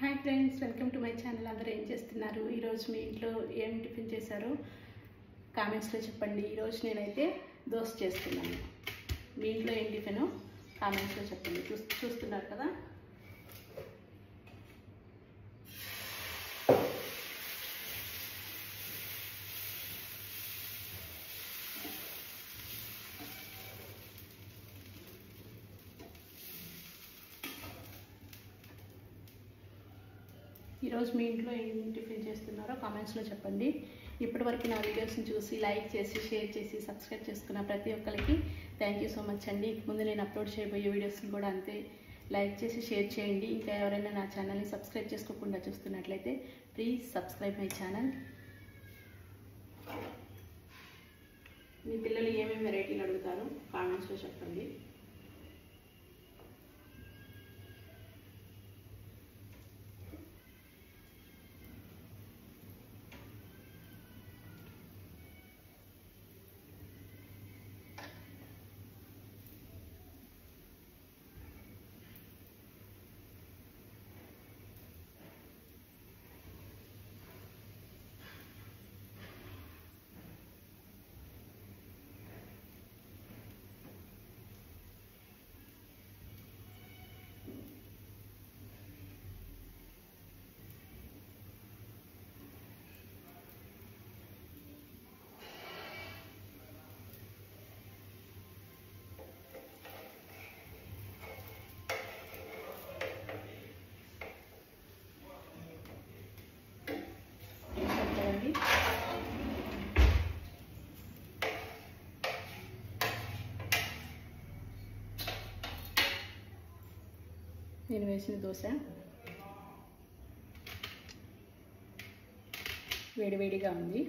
Hi friends, welcome to my channel. అందరూ ఏం చేస్తున్నారు? ఈరోజు మీ ఇంట్లో ఏం టిఫిన్ చేశారో కామెంట్స్లో చెప్పండి. ఈరోజు నేనైతే దోశ చేస్తున్నాను. మీ ఇంట్లో ఏం టిఫినో కామెంట్స్లో చెప్పండి. చూస్తున్నారు కదా. ఈరోజు మీ ఇంట్లో ఏం టిఫిన్ చేస్తున్నారో కామెంట్స్లో చెప్పండి. ఇప్పటివరకు నా వీడియోస్ని చూసి లైక్ చేసి షేర్ చేసి సబ్స్క్రైబ్ చేసుకున్న ప్రతి ఒక్కరికి థ్యాంక్ యూ సో మచ్ అండి. ముందు నేను అప్లోడ్ చేయబోయే వీడియోస్ని కూడా అంతే లైక్ చేసి షేర్ చేయండి. ఇంకా ఎవరైనా నా ఛానల్ని సబ్స్క్రైబ్ చేసుకోకుండా చూస్తున్నట్లయితే ప్లీజ్ సబ్స్క్రైబ్ మై ఛానల్. మీ పిల్లలు ఏమేమి వెరైటీలు అడుగుతారో కామెంట్స్లో చెప్పండి. నేను వేసిన దోశ వేడివేడిగా ఉంది.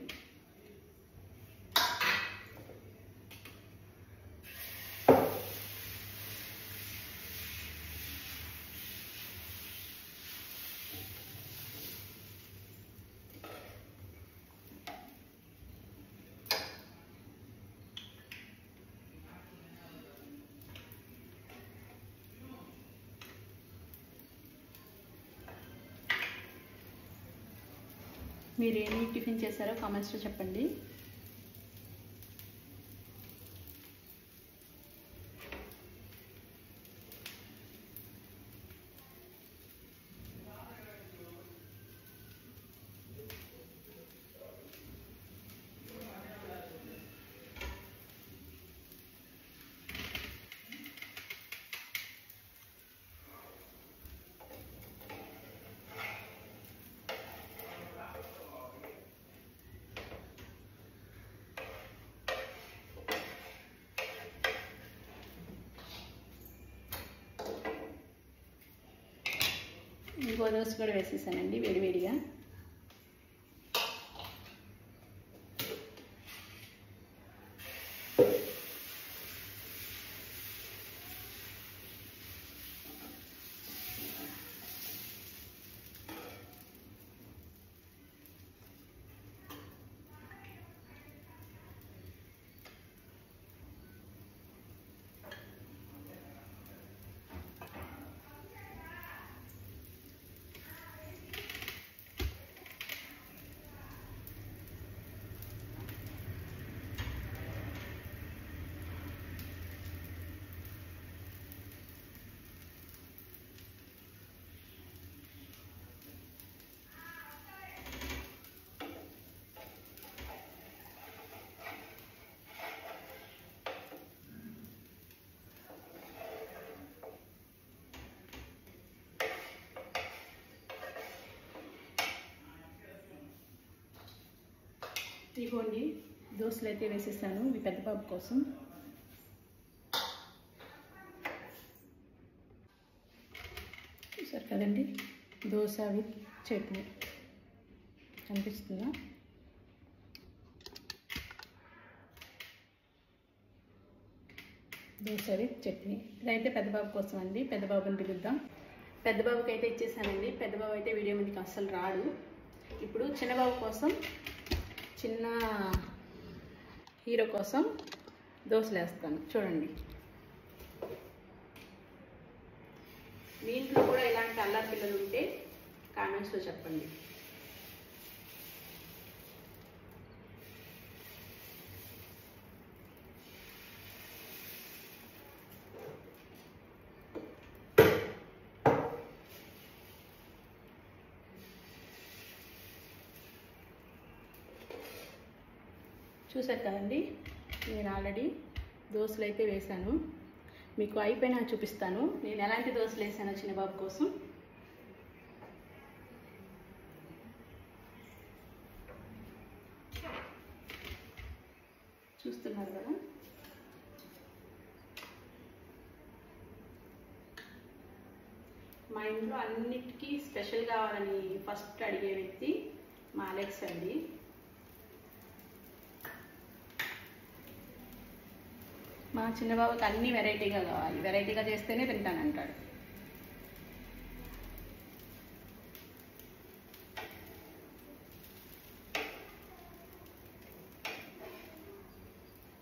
మీరు ఏమి టిఫిన్ చేశారో కామెంట్స్లో చెప్పండి. ఇంకో దోశ కూడా వేసేసానండి వేడివేడిగా. ఇదిగోండి దోశలు అయితే వేసేసాను. ఇవి పెద్ద బాబు కోసం. చూసారు కదండి, దోశ విత్ చట్నీ కనిపిస్తుందా? దోశ విత్ చట్నీ. ఇదైతే పెద్ద బాబు కోసం అండి. పెద్ద బాబుని పిలుద్దాం. పెద్ద బాబుకి అయితే ఇచ్చేసానండి. పెద్ద బాబు అయితే వీడియో మీదకి అస్సలు రాడు. ఇప్పుడు చిన్నబాబు కోసం, చిన్న హీరో కోసం దోశలు వేస్తాను. చూడండి, మీ ఇంట్లో కూడా ఇలాంటి అల్లరి పిల్లలు ఉంటే కామెంట్స్లో చెప్పండి. చూసారు కదండి, నేను ఆల్రెడీ దోశలు అయితే వేశాను. మీకు అయిపోయినా చూపిస్తాను నేను ఎలాంటి దోశలు వేసానో చిన్నబాబు కోసం. చూస్తున్నారు కదా, మా ఇంట్లో అన్నిటికీ స్పెషల్ కావాలని ఫస్ట్ అడిగే వ్యక్తి మా అలెక్స్ అండి. మా చిన్నబాబుకి అన్నీ వెరైటీగా కావాలి, వెరైటీగా చేస్తేనే తింటానంటాడు.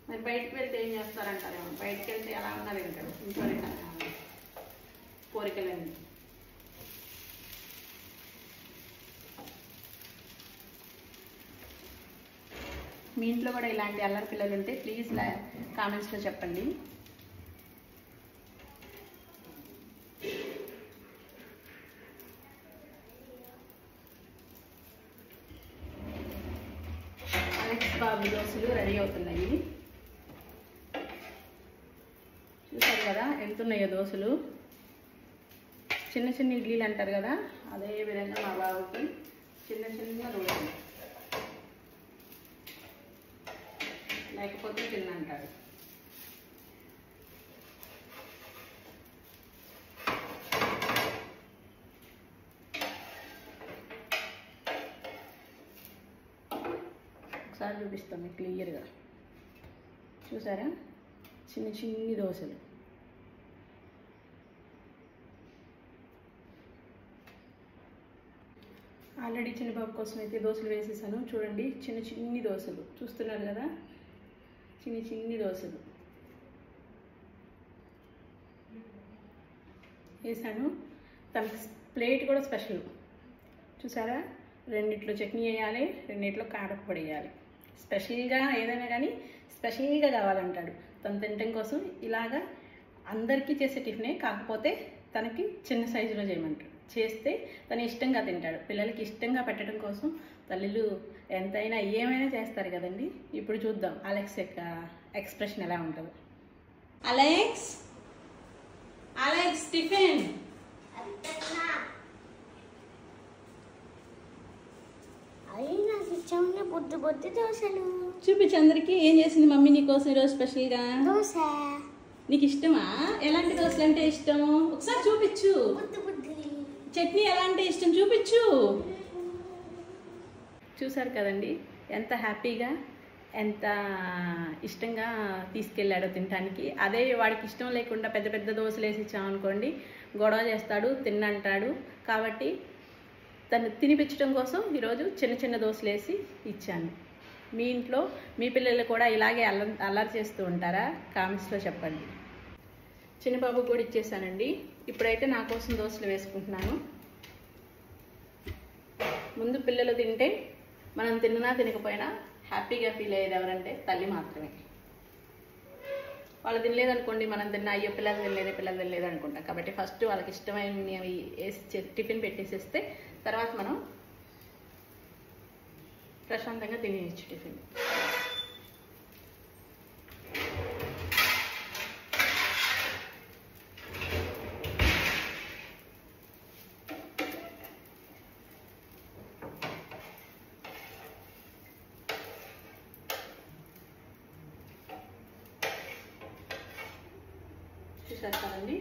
మరి బయటకు వెళ్తే ఏం చేస్తారంటారేమో, బయటకు వెళ్తే ఎలా ఉన్నా తింటాడు, ఇంట్లో తింటాను కోరికలన్నీ. మీ ఇంట్లో కూడా ఇలాంటి అల్లరి పిల్లలు ఉంటే ప్లీజ్ కామెంట్స్లో చెప్పండి. అలెక్స్ బాబు దోశలు రెడీ అవుతున్నాయి. చూసారు కదా ఎంత ఉన్నాయో దోశలు. చిన్న చిన్న ఇడ్లీలు అంటారు కదా, అదే విధంగా మా బాబుకి చిన్న చిన్న దోశలు, లేకపోతే చిన్న అంటాడు. ఒకసారి చూపిస్తాం మీకు క్లియర్గా. చూసారా, చిన్న చిన్ని దోశలు. ఆల్రెడీ చిన్నబాబు కోసం అయితే దోశలు వేసేసాను. చూడండి, చిన్న చిన్ని దోశలు చూస్తున్నారు కదా, చిన్ని చిన్ని దోశలు వేసాను. తనకి ప్లేట్ కూడా స్పెషల్. చూసారా, రెండిట్లో చట్నీ వేయాలి, రెండిట్లో కారప్పొడి వేయాలి. స్పెషల్గా ఏదైనా కానీ స్పెషల్గా కావాలంటాడు. తను తినటం కోసం ఇలాగా అందరికీ చేసే టిఫినే, కాకపోతే తనకి చిన్న సైజులో చేయమంటాడు. చేస్తే తను ఇష్టంగా తింటాడు. పిల్లలకి ఇష్టంగా పెట్టడం కోసం తల్లులు ఎంతైనా ఏమైనా చేస్తారు కదండి. ఇప్పుడు చూద్దాం అలెక్స్ యొక్క ఎక్స్ప్రెషన్ ఎలా ఉంటుందో. Alex, Alex tiffin. బుద్ధి బుద్ధి దోశలు చూపించి అందరికి ఏం చేసింది మమ్మీ నీకోసం ఈరోజు స్పెషల్గా. దోశ నీకు ఇష్టమా? ఎలాంటి దోశలు అంటే ఇష్టం ఒకసారి చూపించు. చట్నీ ఎలా అంటే ఇష్టం చూపించు. చూసారు కదండి ఎంత హ్యాపీగా ఎంత ఇష్టంగా తీసుకెళ్ళాడో తినడానికి. అదే వాడికి ఇష్టం లేకుండా పెద్ద పెద్ద దోశలు వేసి ఇచ్చామనుకోండి గొడవ చేస్తాడు, తిన్నంటాడు. కాబట్టి తను తినిపించడం కోసం ఈరోజు చిన్న చిన్న దోశలు వేసి ఇచ్చాను. మీ ఇంట్లో మీ పిల్లలు కూడా ఇలాగే అల్లరి చేస్తూ ఉంటారా? కామెంట్స్లో చెప్పండి. చిన్నబాబుకి కూడా ఇచ్చేసానండి. ఇప్పుడైతే నా కోసం దోశలు వేసుకుంటున్నాను. ముందు పిల్లలు తింటే మనం తిన్నా తినకపోయినా హ్యాపీగా ఫీల్ అయ్యేది ఎవరంటే తల్లి మాత్రమే. వాళ్ళు తినలేదనుకోండి, మనం తిన్నా అయ్యో పిల్లలు తినలేదు అనుకుంటాం. కాబట్టి ఫస్ట్ వాళ్ళకి ఇష్టమైనవి వేసి టిఫిన్ పెట్టేసేస్తే తర్వాత మనం ప్రశాంతంగా తినేయచ్చు టిఫిన్. చూసారు కదండి,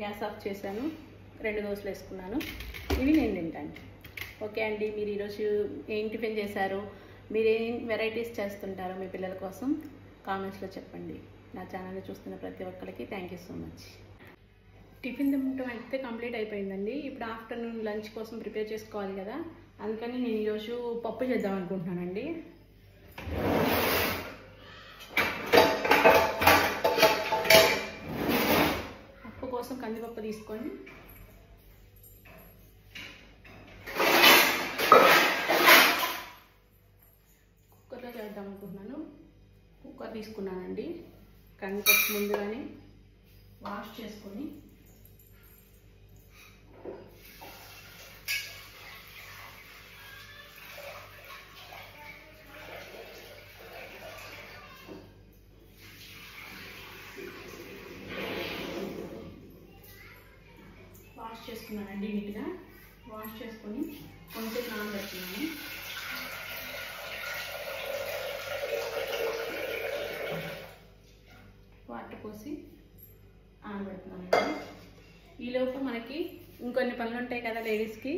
గ్యాస్ ఆఫ్ చేశాను. 2 దోశలు వేసుకున్నాను. ఇవి నేను తింటాను. ఓకే అండి, మీరు ఈరోజు ఏం టిఫిన్ చేశారు, మీరేం వెరైటీస్ చేస్తుంటారో మీ పిల్లల కోసం కామెంట్స్లో చెప్పండి. నా ఛానల్ని చూస్తున్న ప్రతి ఒక్కరికి thank you so much. Tiffin తినడం అయితే కంప్లీట్ అయిపోయిందండి. ఇప్పుడు ఆఫ్టర్నూన్ లంచ్ కోసం ప్రిపేర్ చేసుకోవాలి కదా, అందుకని నేను ఈరోజు పప్పు చేద్దాం అనుకుంటున్నానండి. పప్పు కోసం కందిపప్పు తీసుకొని కుక్కర్లో చేద్దాం అనుకుంటున్నాను. కుక్కర్ తీసుకున్నానండి. కందిపప్పు ముందుగానే వాష్ చేసుకొని చేసుకున్నానండి. నీట్గా వాష్ చేసుకొని కొంచెం నానబెట్టుకున్నాను. వాటర్ పోసి నానబెడుతున్నానండి. ఈలోపు మనకి ఇంకొన్ని పనులు ఉంటాయి కదా లేడీస్కి,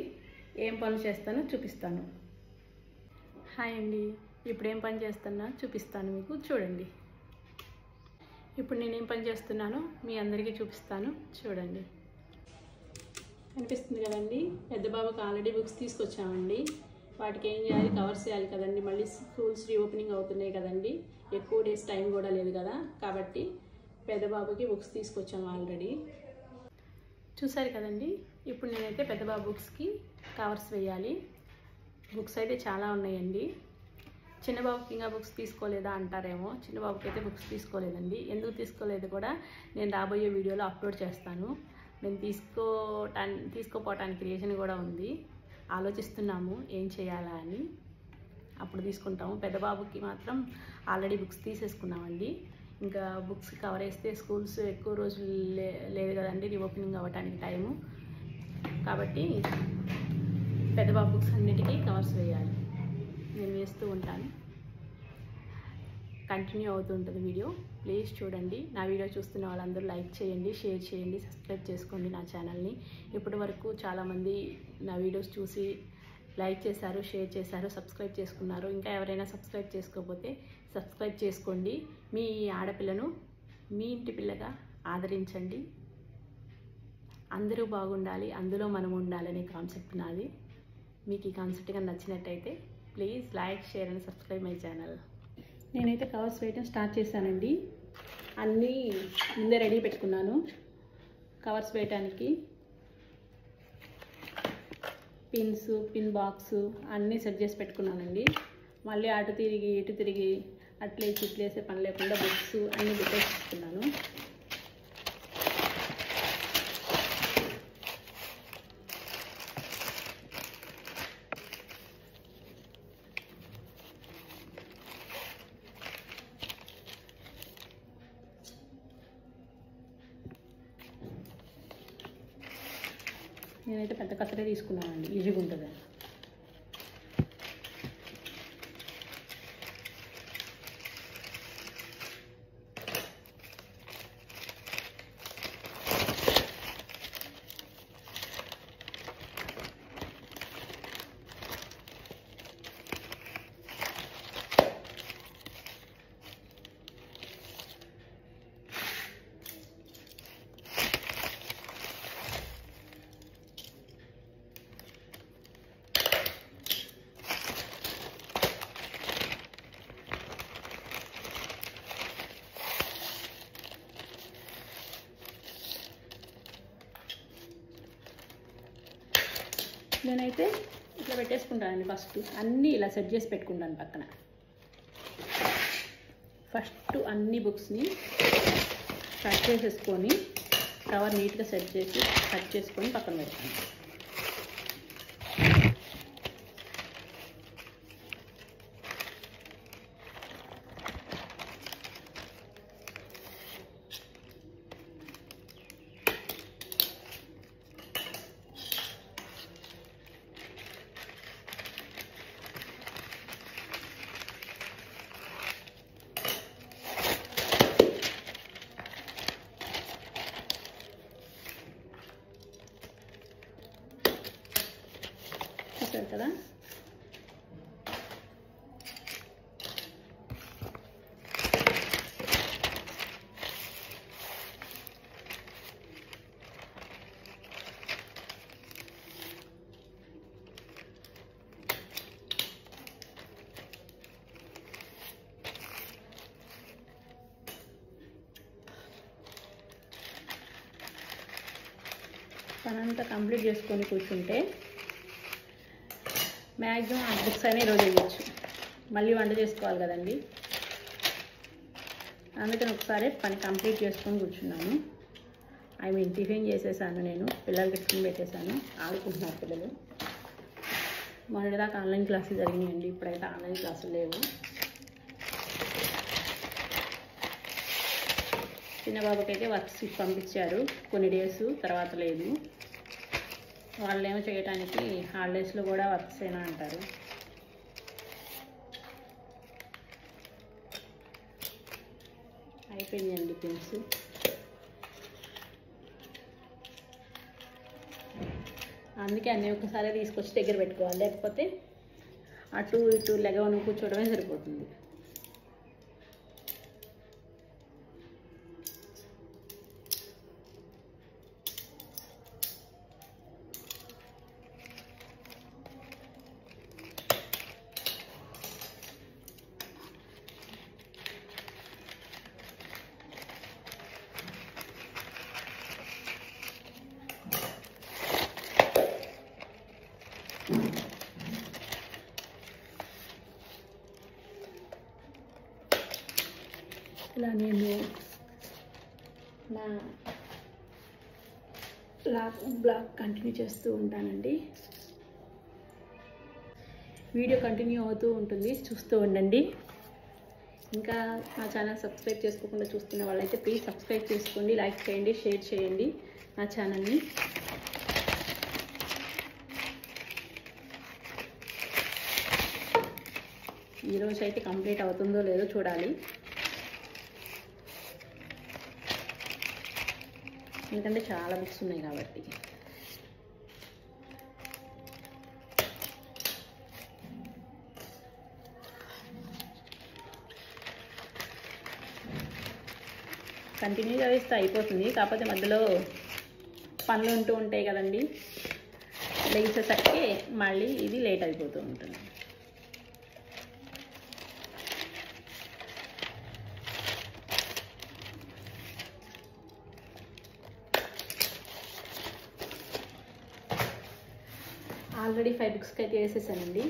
ఏం పనులు చేస్తానో చూపిస్తాను. హాయ్ అండి, ఇప్పుడు ఏం పని చేస్తున్నా చూపిస్తాను మీకు, చూడండి. ఇప్పుడు నేనేం పని చేస్తున్నానో మీ అందరికీ చూపిస్తాను, చూడండి. అనిపిస్తుంది కదండి. పెద్ద బాబుకి ఆల్రెడీ బుక్స్ తీసుకొచ్చామండి. వాటికి ఏం చేయాలి, కవర్స్ చేయాలి కదండి. మళ్ళీ స్కూల్స్ రీఓపెనింగ్ అవుతున్నాయి కదండి, ఎక్కువ డేస్ టైం కూడా లేదు కదా, కాబట్టి పెద్ద బాబుకి బుక్స్ తీసుకొచ్చాము ఆల్రెడీ. చూసారు కదండి. ఇప్పుడు నేనైతే పెద్ద బాబు బుక్స్కి కవర్స్ వేయాలి. బుక్స్ అయితే చాలా ఉన్నాయండి. చిన్న బాబుకి ఇంకా బుక్స్ తీసుకోలేదా అంటారేమో. చిన్న బాబుకి అయితే బుక్స్ తీసుకోలేదండి. ఎందుకు తీసుకోలేదు కూడా నేను రాబోయే వీడియోలో అప్లోడ్ చేస్తాను. నేను తీసుకోపోవటానికి రీజన్ కూడా ఉంది. ఆలోచిస్తున్నాము ఏం చేయాలా అని. అప్పుడు తీసుకుంటాము. పెద్ద బాబుకి మాత్రం ఆల్రెడీ బుక్స్ తీసేసుకున్నామండి. ఇంకా బుక్స్ కవర్ వేస్తే స్కూల్స్ ఎక్కువ రోజులు లేదు కదండి, రీఓపెనింగ్ అవ్వటానికి టైము. కాబట్టి పెద్ద బాబు బుక్స్ అన్నిటికీ కవర్స్ వేయాలి. నేను వేస్తూ ఉంటాను. కంటిన్యూ అవుతుంటుంది వీడియో. ప్లీజ్ చూడండి. నా వీడియో చూస్తున్న వాళ్ళందరూ లైక్ చేయండి, షేర్ చేయండి, సబ్స్క్రైబ్ చేసుకోండి నా ఛానల్ని. ఇప్పటి వరకు చాలామంది నా వీడియోస్ చూసి లైక్ చేశారు, షేర్ చేశారు, సబ్స్క్రైబ్ చేసుకున్నారు. ఇంకా ఎవరైనా సబ్స్క్రైబ్ చేసుకోకపోతే సబ్స్క్రైబ్ చేసుకోండి. మీ ఆడపిల్లను మీ ఇంటి పిల్లగా ఆదరించండి. అందరూ బాగుండాలి, అందులో మనం ఉండాలనే కాన్సెప్ట్ నాది. మీకు ఈ కాన్సెప్ట్గా నచ్చినట్టయితే please like, share and subscribe my channel. నేనైతే కవర్స్ వేయడం స్టార్ట్ చేశానండి. అన్నీ ముందే రెడీ పెట్టుకున్నాను. కవర్స్ వేయటానికి పిన్స్, పిన్ బాక్స్ అన్నీ సెట్ చేసి పెట్టుకున్నానండి. మళ్ళీ అటు తిరిగి ఇటు తిరిగి అట్లేసి ఇట్లేసే పని లేకుండా బుక్స్ అన్నీ పెట్టేసుకున్నాను. నేనైతే పెద్ద కత్తెరే తీసుకున్నానండి, ఈజీగా ఉంటుంది. నేనైతే ఇట్లా పెట్టేసుకుంటానండి. ఫస్ట్ అన్నీ ఇలా సెట్ చేసి పెట్టుకుంటాను పక్కన. ఫస్ట్ అన్ని బుక్స్ని కట్ చేసేసుకొని కవర్ నీట్గా సెట్ చేసి కట్ చేసుకొని పక్కన పెడతాను. పనంతా కంప్లీట్ చేసుకొని కూర్చుంటే మ్యాక్సిమం ఆ బుక్స్ అనే ఈరోజు వేయచ్చు. మళ్ళీ వంట చేసుకోవాలి కదండి, అందుకని ఒకసారి పని కంప్లీట్ చేసుకొని కూర్చున్నాను. టిఫిన్ చేసేసాను, నేను పిల్లలకి టిఫిన్ పెట్టేశాను, ఆడుకుంటున్నారు పిల్లలు. మొన్నటిదాకా ఆన్లైన్ క్లాసులు జరిగినాయండి, ఇప్పుడైతే ఆన్లైన్ క్లాసులు లేవు. చిన్న బాబుకైతే వర్క్స్ పంపించారు కొన్ని డేస్, తర్వాత లేదు. వాళ్ళేమో చేయడానికి హాలిడేస్లో కూడా వర్క్స్ అయినా అంటారు. అయిపోయిందండి పెన్స్. అందుకే అన్నీ ఒకసారి తీసుకొచ్చి దగ్గర పెట్టుకోవాలి, లేకపోతే అటు ఇటు లెగవను కూర్చోవడమే సరిపోతుంది. ఇలా నేను నా బ్లాగ్ కంటిన్యూ చేస్తూ ఉంటానండి. వీడియో కంటిన్యూ అవుతూ ఉంటుంది, చూస్తూ ఉండండి. ఇంకా నా ఛానల్ సబ్స్క్రైబ్ చేసుకోకుండా చూస్తున్న వాళ్ళైతే ప్లీజ్ సబ్స్క్రైబ్ చేసుకోండి, లైక్ చేయండి, షేర్ చేయండి నా ఛానల్ని. ఈరోజు అయితే కంప్లీట్ అవుతుందో లేదో చూడాలి, ఎందుకంటే చాలా బుక్స్ ఉన్నాయి కాబట్టి. కంటిన్యూగా వేస్తే అయిపోతుంది, కాకపోతే మధ్యలో పనులు ఉంటూ ఉంటాయి కదండి, లేచేసరికి మళ్ళీ ఇది లేట్ అయిపోతూ ఉంటుంది. ఆల్రెడీ 5 బుక్స్కి అయితే వేసేసానండి,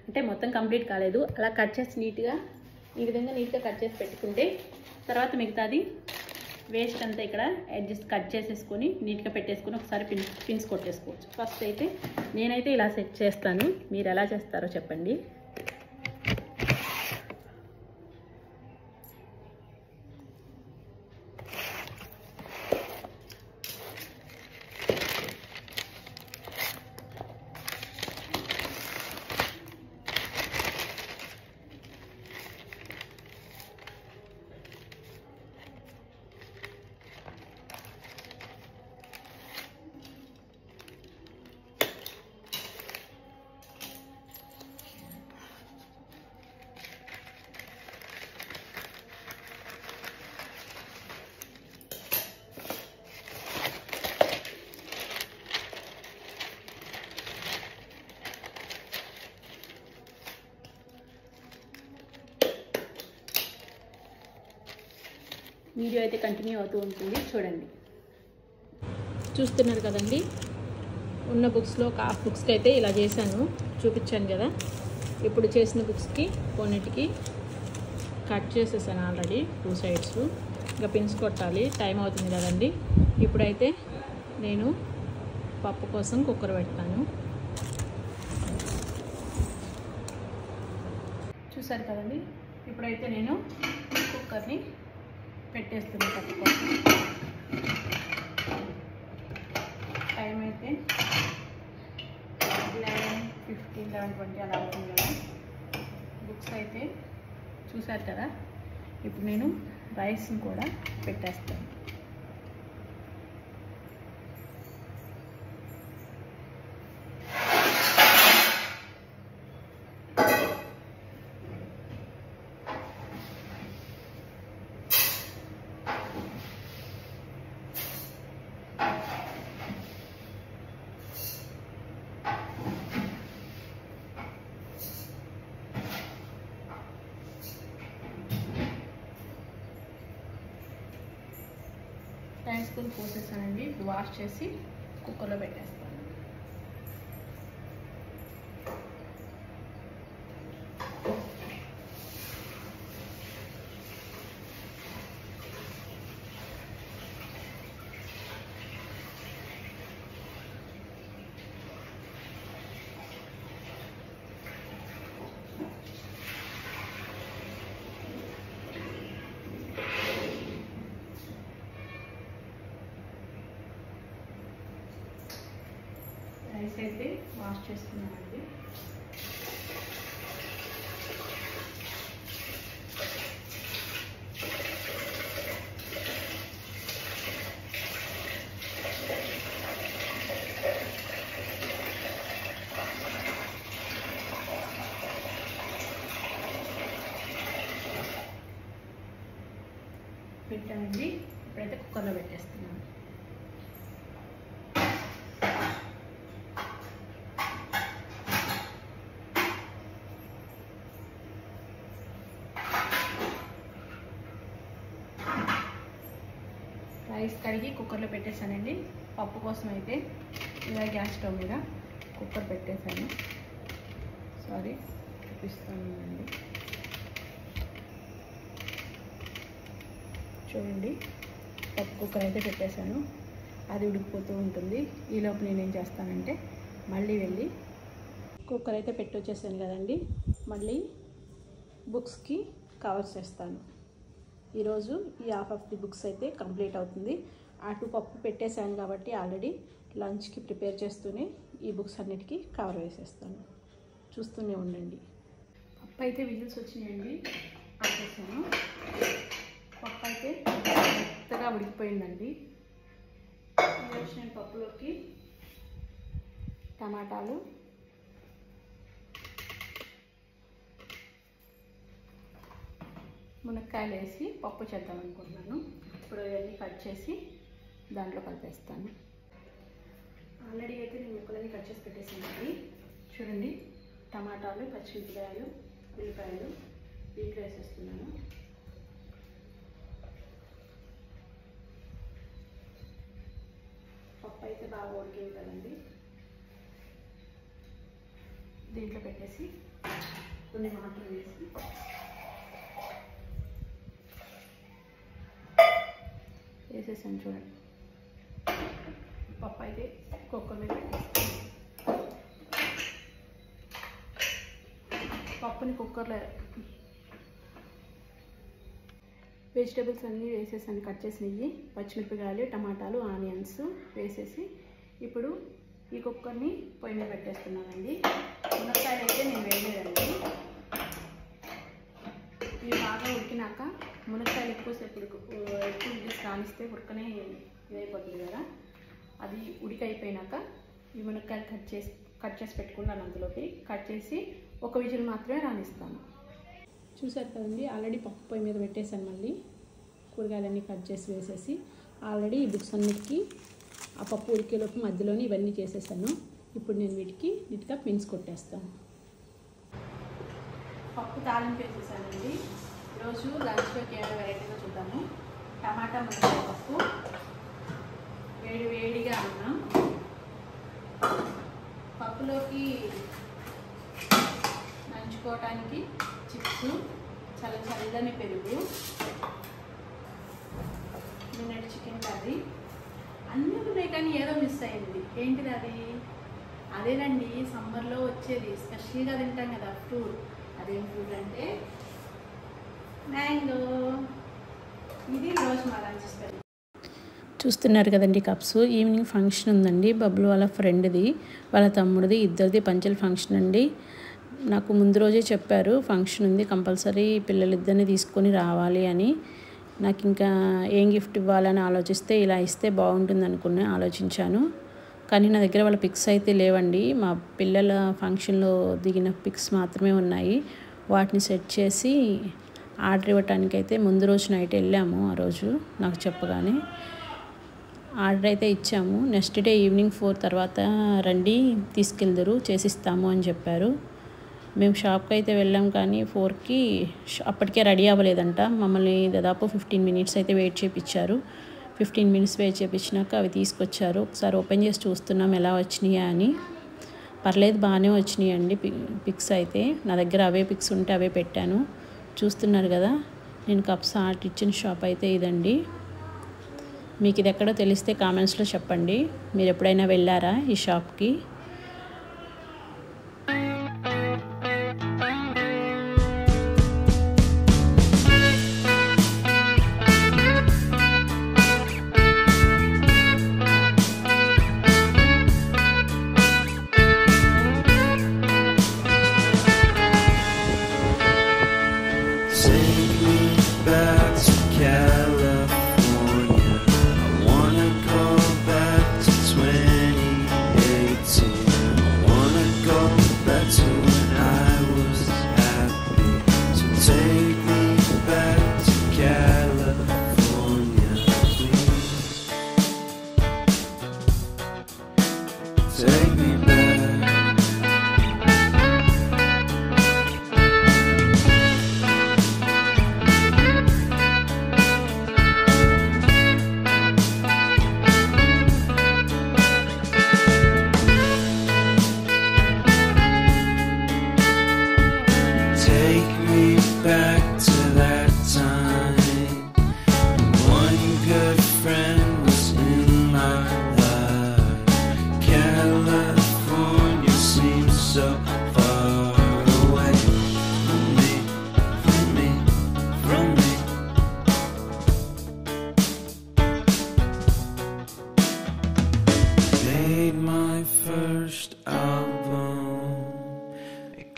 అంటే మొత్తం కంప్లీట్ కాలేదు. అలా కట్ చేసి నీట్గా ఈ విధంగా నీట్గా కట్ చేసి పెట్టుకుంటే తర్వాత మిగతాది వేస్ట్ అంతా ఇక్కడ అడ్జస్ట్ కట్ చేసేసుకొని నీట్గా పెట్టేసుకొని ఒకసారి పిన్స్ కొట్టేసుకోవచ్చు. ఫస్ట్ అయితే నేనైతే ఇలా సెట్ చేస్తాను, మీరు ఎలా చేస్తారో చెప్పండి. వీడియో అయితే కంటిన్యూ అవుతూ ఉంటుంది, చూడండి. చూస్తున్నారు కదండి, ఉన్న బుక్స్లో ఒక హాఫ్ బుక్స్కి అయితే ఇలా చేశాను, చూపించాను కదా. ఇప్పుడు చేసిన బుక్స్కి కొన్నిటికి కట్ చేసేసాను ఆల్రెడీ 2 సైడ్స్. ఇంకా పిన్స్ కొట్టాలి, టైం అవుతుంది కదండి. ఇప్పుడైతే నేను పప్పు కోసం కుక్కర్ పెడతాను. చూసారు కదండి, ఇప్పుడైతే నేను కుక్కర్ని పెట్టేస్తున్నాను పప్పు కోసం. టైం అయితే 11:15, 11:20 అలా అవుతుంది కదా. బుక్స్ అయితే చూసారు కదా. ఇప్పుడు నేను రైస్ని కూడా పెట్టేస్తాను. Time spoon పోసేసానండి. వాష్ చేసి కుక్కర్లో పెట్టేస్తాను. రైస్ అయితే వాష్ చేసుకున్నామండి. పెట్టానండి. ఇప్పుడైతే కుక్కర్లో పెట్టేస్తున్నాను. రైస్ కడిగి కుక్కర్లో పెట్టేశానండి. పప్పు కోసం అయితే ఇలా గ్యాస్ స్టవ్ మీద కుక్కర్ పెట్టేశాను. సారీ చూపిస్తానండి. చూడండి, పప్పు కుక్కర్ అయితే పెట్టేశాను. అది ఉడికిపోతూ ఉంటుంది. ఈలోపు నేనేం చేస్తానంటే మళ్ళీ వెళ్ళి కుక్కర్ అయితే పెట్టి వచ్చేసాను కదండి, మళ్ళీ బుక్స్కి కవర్ చేస్తాను. ఈరోజు ఈ హాఫ్ ఆఫ్ ది బుక్స్ అయితే కంప్లీట్ అవుతుంది. అటు పప్పు పెట్టేశాను కాబట్టి ఆల్రెడీ లంచ్కి ప్రిపేర్ చేస్తూనే ఈ బుక్స్ అన్నిటికీ కవర్ వేసేస్తాను. చూస్తూనే ఉండండి. పప్పు అయితే విజిల్స్ వచ్చినాయండి, ఆపేసాను. పప్పు అయితే మెత్తగా ఉడికిపోయిందండి. ఈరోజు నేను పప్పులోకి టమాటాలు, మునక్కాయలు వేసి పప్పు చేద్దాం అనుకుంటున్నాను. ఇప్పుడు ఇవన్నీ కట్ చేసి దాంట్లో కలిపేస్తాను. ఆల్రెడీ అయితే నేను ముక్కలన్నీ కట్ చేసి పెట్టేసానండి. చూడండి, టమాటాలు, పచ్చిమిరపకాయలు, ఉల్లిపాయలు దీంట్లో వేసేస్తున్నాను. పప్పు అయితే బాగా ఉడికింది కదండి, దీంట్లో పెట్టేసి కొన్ని వాటర్ వేసి వేసేసాను. చూడండి, పప్పు అయితే కుక్కర్ మీద పెట్టేస్తాను. పప్పుని కుక్కర్లో వెజిటేబుల్స్ అన్నీ వేసేసాను. కట్ చేసినవి పచ్చిమిరపకాయలు, టమాటాలు, ఆనియన్స్ వేసేసి ఇప్పుడు ఈ కుక్కర్ని పొయ్యి మీద పెట్టేస్తున్నానండి. మునక్కాయలు అయితే నేను వేయలేదండి. ఇవి బాగా ఉడికినాక మునక్కాయలు ఎక్కువసేపు రానిస్తే ఉడకనే ఇదైపోతుంది కదా, అది ఉడికైపోయినాక ఈ మునక్కాయలు కట్ చేసి పెట్టుకున్నాను. అందులోకి కట్ చేసి ఒక విజిల్ మాత్రమే రానిస్తాను. చూసారు కదండి, ఆల్రెడీ పప్పు పొయ్యి మీద పెట్టేశాను. మళ్ళీ కూరగాయలన్నీ కట్ చేసి వేసేసి ఆల్రెడీ ఈ బుక్స్ అన్నిటికీ ఆ పప్పు ఉడికేలోపు మధ్యలోనే ఇవన్నీ చేసేసాను. ఇప్పుడు నేను వీటికి నీట్గా పిన్స్ కొట్టేస్తాను. పప్పు తాలింపు వేసేసానండి. ఈరోజు లంచ్లోకి ఏమైనా వెరైటీగా చూద్దాము. టమాటా మునక్కాయ పప్పు, వేడి వేడిగా అన్నం, పప్పులోకి నంచుకోవటానికి చిప్స్, చల్లని పెరుగు, నిన్నటి చికెన్ కర్రీ అన్నీ ఉన్నాయి. కానీ ఏదో మిస్ అయింది. ఏంటిది అది? అదేనండి, సమ్మర్లో వచ్చేది స్పెషల్గా తింటాం కదా ఫ్రూట్. అదేం ఫ్రూట్ అంటే మ్యాంగో. ఇది రోజు మా లంచ్ స్పెషల్. చూస్తున్నారు కదండి కప్స్. ఈవినింగ్ ఫంక్షన్ ఉందండి, బబ్లు వాళ్ళ ఫ్రెండ్ది, వాళ్ళ తమ్ముడిది, ఇద్దరిది పంచల్ ఫంక్షన్ అండి. నాకు ముందు రోజే చెప్పారు ఫంక్షన్ ఉంది, కంపల్సరీ పిల్లలిద్దరిని తీసుకొని రావాలి అని. నాకు ఇంకా ఏం గిఫ్ట్ ఇవ్వాలని ఆలోచిస్తే ఇలా ఇస్తే బాగుంటుంది అనుకుని ఆలోచించాను. కానీ నా దగ్గర వాళ్ళ పిక్స్ అయితే లేవండి. మా పిల్లల ఫంక్షన్లో దిగిన పిక్స్ మాత్రమే ఉన్నాయి. వాటిని సెట్ చేసి ఆర్డర్ ఇవ్వటానికి అయితే ముందు రోజు నైట్ వెళ్ళాము. ఆ రోజు నాకు చెప్పగానే ఆర్డర్ అయితే ఇచ్చాము. నెక్స్ట్ డే ఈవినింగ్ 4 తర్వాత రండి తీసుకెళ్దురు చేసిస్తాము అని చెప్పారు. మేము షాప్కి అయితే వెళ్ళాం, కానీ 4కి అప్పటికే రెడీ అవ్వలేదంట. మమ్మల్ని దాదాపు 15 మినిట్స్ అయితే వెయిట్ చేయించారు. 15 మినిట్స్ వెయిట్ చేయించినాక అవి తీసుకొచ్చారు. ఒకసారి ఓపెన్ చేసి చూస్తున్నాం ఎలా వచ్చినాయా అని. పర్లేదు, బాగానే వచ్చినాయండి పిక్స్ అయితే. నా దగ్గర అవే పిక్స్ ఉంటే అవే పెట్టాను. చూస్తున్నారు కదా, నేను కప్స్ ఆర్ట్ ఇచ్చిన షాప్ అయితే ఇదండి. మీకు ఇది ఎక్కడో తెలిస్తే కామెంట్స్లో చెప్పండి. మీరు ఎప్పుడైనా వెళ్ళారా ఈ షాప్కి?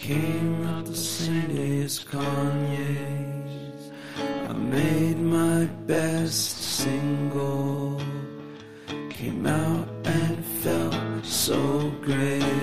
Came out the same day as Kanye's. I made my best single. Came out and felt so great.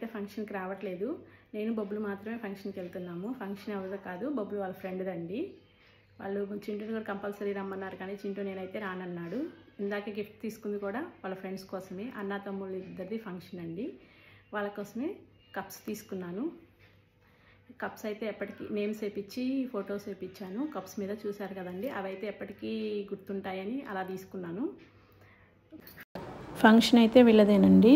అయితే ఫంక్షన్కి రావట్లేదు, నేను బొబ్బులు మాత్రమే ఫంక్షన్కి వెళ్తున్నాము. ఫంక్షన్ ఎవరిదో కాదు, బొబ్బులు వాళ్ళ ఫ్రెండ్దండి. వాళ్ళు చింటూని కూడా కంపల్సరీ రమ్మన్నారు, కానీ చింటూ నేనైతే రానన్నాడు. ఇందాక గిఫ్ట్ తీసుకుంది కూడా వాళ్ళ ఫ్రెండ్స్ కోసమే, అన్న తమ్ముళ్ళు ఇద్దరిది ఫంక్షన్ అండి. వాళ్ళ కోసమే కప్స్ తీసుకున్నాను. కప్స్ అయితే ఎప్పటికీ నేమ్స్ వేయించి ఫొటోస్ వేయించాను. కప్స్ మీద చూశారు కదండి, అవైతే ఎప్పటికీ గుర్తుంటాయని అలా తీసుకున్నాను. ఫంక్షన్ అయితే వీళ్ళదేనండి.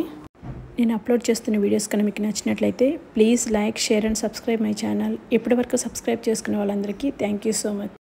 నేను అప్లోడ్ చేస్తున్న వీడియోస్ కనుక మీకు నచ్చినట్లయితే please like, share and subscribe my channel. ఇప్పటివరకు సబ్స్క్రైబ్ చేసుకునే వాళ్ళందరికీ థ్యాంక్ యూ సో మచ్.